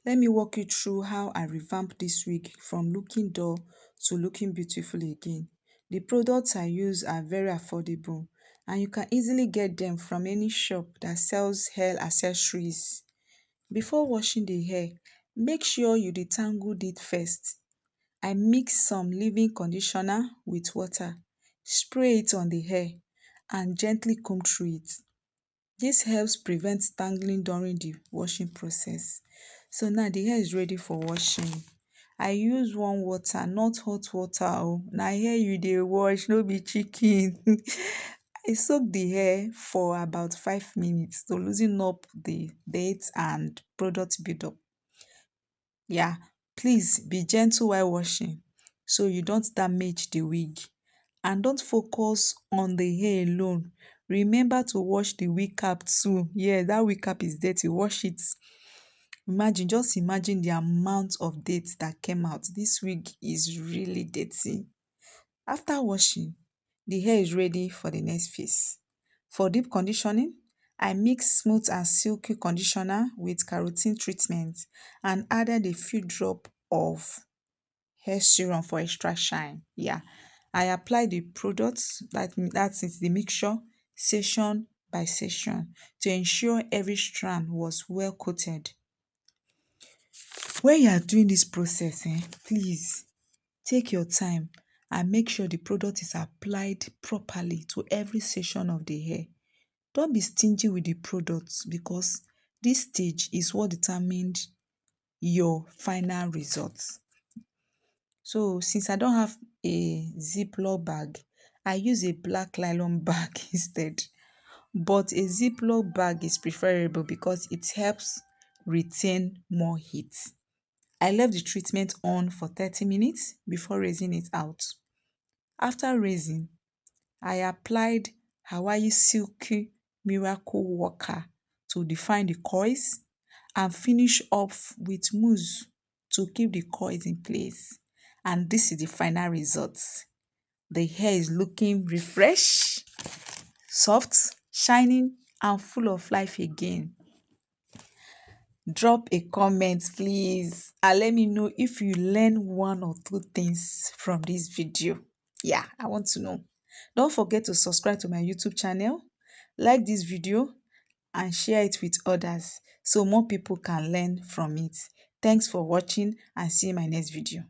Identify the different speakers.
Speaker 1: Let me walk you through how I revamped this wig from looking dull to looking beautiful again. The products I use are very affordable and you can easily get them from any shop that sells hair accessories. Before washing the hair, make sure you detangle it first. I mix some leave-in conditioner with water, spray it on the hair and gently comb through it. This helps prevent tangling during the washing process. So now the hair is ready for washing. I use warm water, not hot water oh. Na hair you dey wash, no be chicken. I soak the hair for about 5 minutes to loosen up the dirt and product buildup. Yeah, please be gentle while washing so you don't damage the wig. And don't focus on the hair alone. Remember to wash the wig cap too. Yeah, that wig cap is dirty. Wash it. Just imagine the amount of dirt that came out. This wig is really dirty. After washing, the hair is ready for the next phase. For deep conditioning, I mix smooth and silky conditioner with carotene treatment and added a few drops of hair serum for extra shine. Yeah, I apply the products, that is the mixture, section by section to ensure every strand was well coated. When you are doing this process, please take your time and make sure the product is applied properly to every section of the hair. Don't be stingy with the products because this stage is what determined your final results. So since I don't have a Ziploc bag, I use a black nylon bag instead. But a Ziploc bag is preferable because it helps retain more heat. I left the treatment on for 30 minutes before raising it out. After raising, I applied Hawaii Silky Miracle Worker to define the coils and finish off with mousse to keep the coils in place. And this is the final result. The hair is looking refreshed, soft, shining, and full of life again. Drop a comment please and let me know if you learn one or two things from this video. Yeah, I want to know. Don't forget to subscribe to my YouTube channel, like this video and share it with others so more people can learn from it. Thanks for watching and see you in my next video.